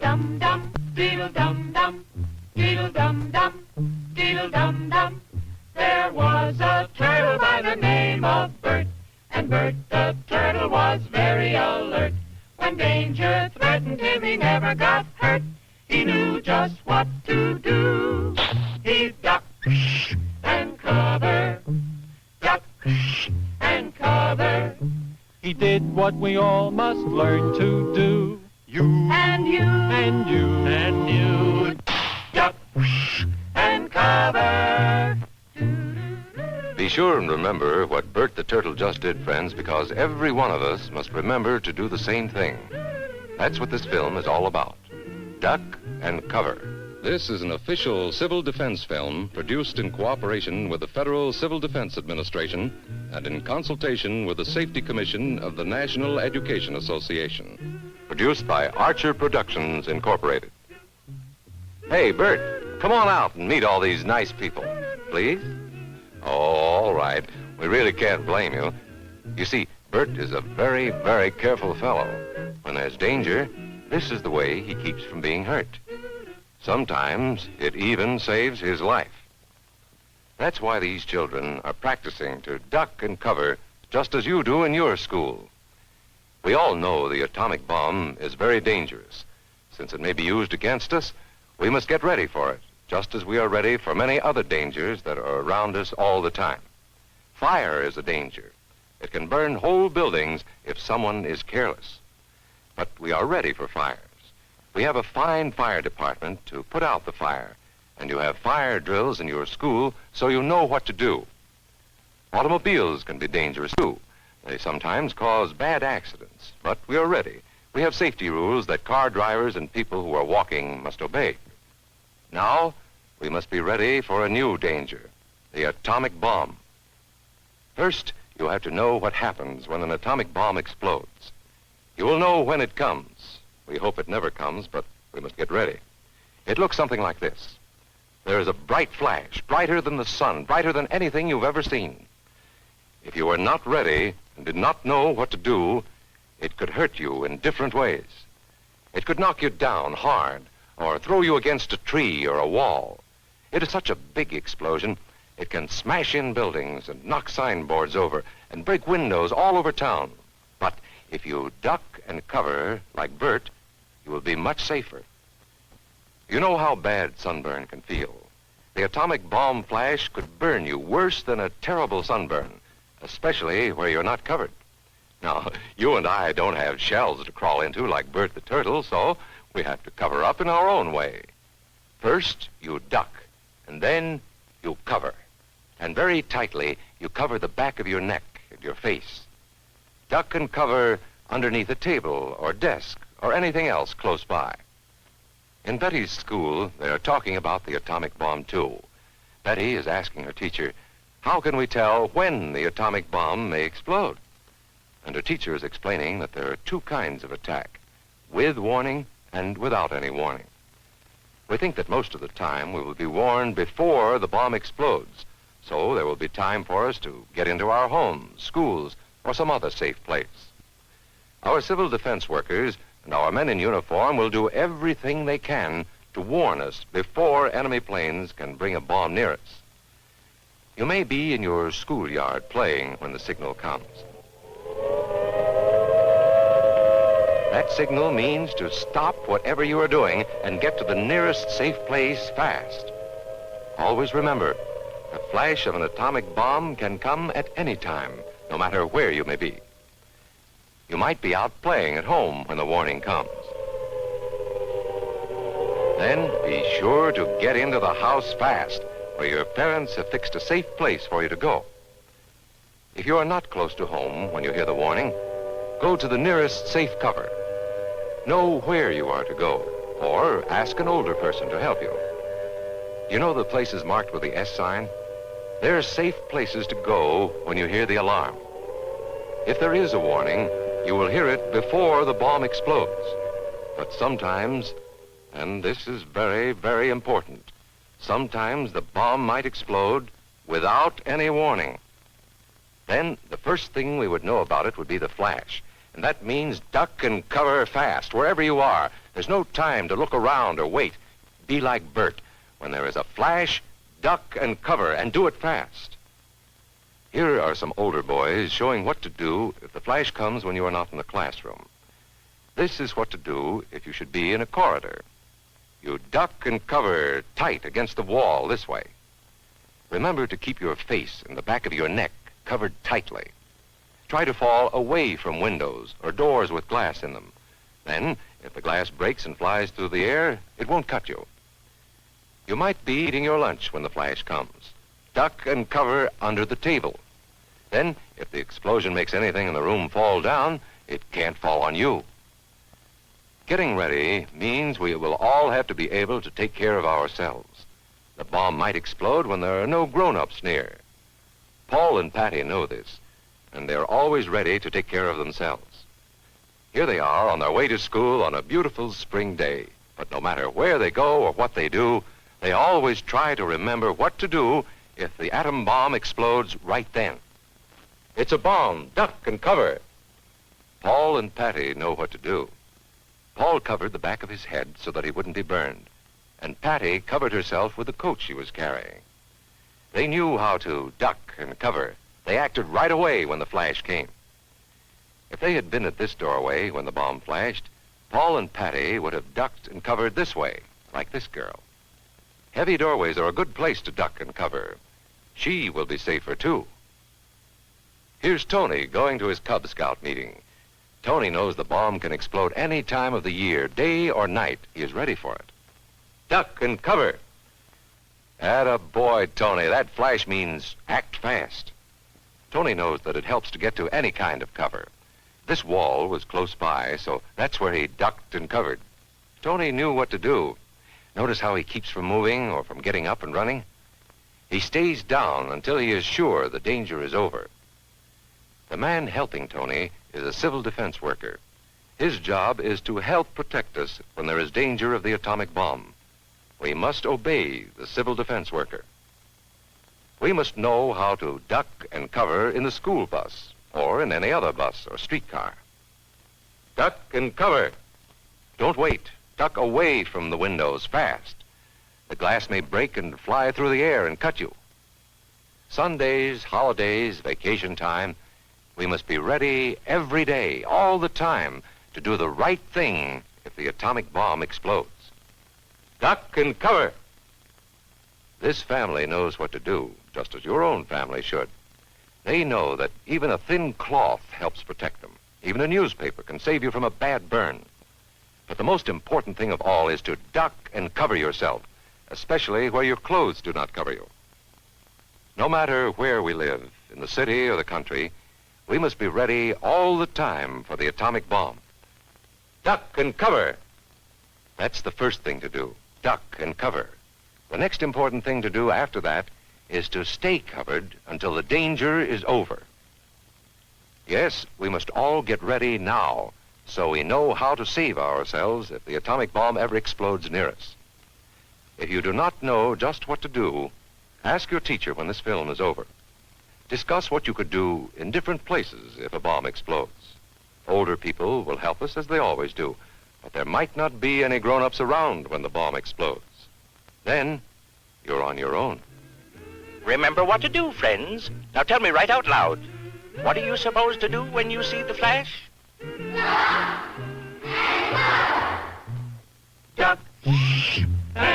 Deedle-dum-dum, deedle-dum-dum, deedle-dum-dum, deedle-dum-dum. There was a turtle by the name of Bert, and Bert the turtle was very alert. When danger threatened him, he never got hurt. He knew just what to do. He'd duck and cover, duck and cover. He did what we all must learn to do. You and you And you and you, duck and cover. Be sure and remember what Bert the Turtle just did, friends, because every one of us must remember to do the same thing. That's what this film is all about. Duck and cover. This is an official civil defense film produced in cooperation with the Federal Civil Defense Administration and in consultation with the Safety Commission of the National Education Association. Produced by Archer Productions, Incorporated. Hey, Bert, come on out and meet all these nice people, please. Oh, all right. We really can't blame you. You see, Bert is a very, very careful fellow. When there's danger, this is the way he keeps from being hurt. Sometimes it even saves his life. That's why these children are practicing to duck and cover just as you do in your school. We all know the atomic bomb is very dangerous. Since it may be used against us, we must get ready for it, just as we are ready for many other dangers that are around us all the time. Fire is a danger. It can burn whole buildings if someone is careless. But we are ready for fires. We have a fine fire department to put out the fire, and you have fire drills in your school so you know what to do. Automobiles can be dangerous too. They sometimes cause bad accidents, but we are ready. We have safety rules that car drivers and people who are walking must obey. Now, we must be ready for a new danger, the atomic bomb. First, you have to know what happens when an atomic bomb explodes. You will know when it comes. We hope it never comes, but we must get ready. It looks something like this. There is a bright flash, brighter than the sun, brighter than anything you've ever seen. If you are not ready and did not know what to do, it could hurt you in different ways. It could knock you down hard or throw you against a tree or a wall. It is such a big explosion, it can smash in buildings and knock signboards over and break windows all over town. But if you duck and cover like Bert, you will be much safer. You know how bad sunburn can feel. The atomic bomb flash could burn you worse than a terrible sunburn, especially where you're not covered. Now, you and I don't have shells to crawl into like Bert the Turtle, so we have to cover up in our own way. First, you duck, and then you cover. And very tightly, you cover the back of your neck and your face. Duck and cover underneath a table or desk or anything else close by. In Betty's school, they are talking about the atomic bomb, too. Betty is asking her teacher, how can we tell when the atomic bomb may explode? And her teacher is explaining that there are two kinds of attack, with warning and without any warning. We think that most of the time we will be warned before the bomb explodes, so there will be time for us to get into our homes, schools, or some other safe place. Our civil defense workers and our men in uniform will do everything they can to warn us before enemy planes can bring a bomb near us. You may be in your schoolyard playing when the signal comes. That signal means to stop whatever you are doing and get to the nearest safe place fast. Always remember, the flash of an atomic bomb can come at any time, no matter where you may be. You might be out playing at home when the warning comes. Then be sure to get into the house fast, where your parents have fixed a safe place for you to go. If you are not close to home when you hear the warning, go to the nearest safe cover. Know where you are to go, or ask an older person to help you. You know the places marked with the S sign? They're safe places to go when you hear the alarm. If there is a warning, you will hear it before the bomb explodes. But sometimes, and this is very, very important, sometimes the bomb might explode without any warning. Then the first thing we would know about it would be the flash. And that means duck and cover fast, wherever you are. There's no time to look around or wait. Be like Bert. When there is a flash, duck and cover, and do it fast. Here are some older boys showing what to do if the flash comes when you are not in the classroom. This is what to do if you should be in a corridor. You duck and cover tight against the wall this way. Remember to keep your face and the back of your neck covered tightly. Try to fall away from windows or doors with glass in them. Then, if the glass breaks and flies through the air, it won't cut you. You might be eating your lunch when the flash comes. Duck and cover under the table. Then, if the explosion makes anything in the room fall down, it can't fall on you. Getting ready means we will all have to be able to take care of ourselves. The bomb might explode when there are no grown-ups near. Paul and Patty know this, and they're always ready to take care of themselves. Here they are on their way to school on a beautiful spring day. But no matter where they go or what they do, they always try to remember what to do if the atom bomb explodes right then. It's a bomb. Duck and cover. Paul and Patty know what to do. Paul covered the back of his head so that he wouldn't be burned, and Patty covered herself with the coat she was carrying. They knew how to duck and cover. They acted right away when the flash came. If they had been at this doorway when the bomb flashed, Paul and Patty would have ducked and covered this way, like this girl. Heavy doorways are a good place to duck and cover. She will be safer, too. Here's Tony going to his Cub Scout meeting. Tony knows the bomb can explode any time of the year, day or night. He is ready for it. Duck and cover. Atta boy, Tony. That flash means act fast. Tony knows that it helps to get to any kind of cover. This wall was close by, so that's where he ducked and covered. Tony knew what to do. Notice how he keeps from moving or from getting up and running? He stays down until he is sure the danger is over. The man helping Tony is a civil defense worker. His job is to help protect us when there is danger of the atomic bomb. We must obey the civil defense worker. We must know how to duck and cover in the school bus or in any other bus or streetcar. Duck and cover. Don't wait. Duck away from the windows fast. The glass may break and fly through the air and cut you. Sundays, holidays, vacation time, we must be ready every day, all the time, to do the right thing if the atomic bomb explodes. Duck and cover. This family knows what to do, just as your own family should. They know that even a thin cloth helps protect them. Even a newspaper can save you from a bad burn. But the most important thing of all is to duck and cover yourself, especially where your clothes do not cover you. No matter where we live, in the city or the country, we must be ready all the time for the atomic bomb. Duck and cover. That's the first thing to do, duck and cover. The next important thing to do after that is to stay covered until the danger is over. Yes, we must all get ready now so we know how to save ourselves if the atomic bomb ever explodes near us. If you do not know just what to do, ask your teacher when this film is over. Discuss what you could do in different places if a bomb explodes. Older people will help us as they always do, but there might not be any grown-ups around when the bomb explodes. Then, you're on your own. Remember what to do, friends. Now tell me right out loud. What are you supposed to do when you see the flash? Duck and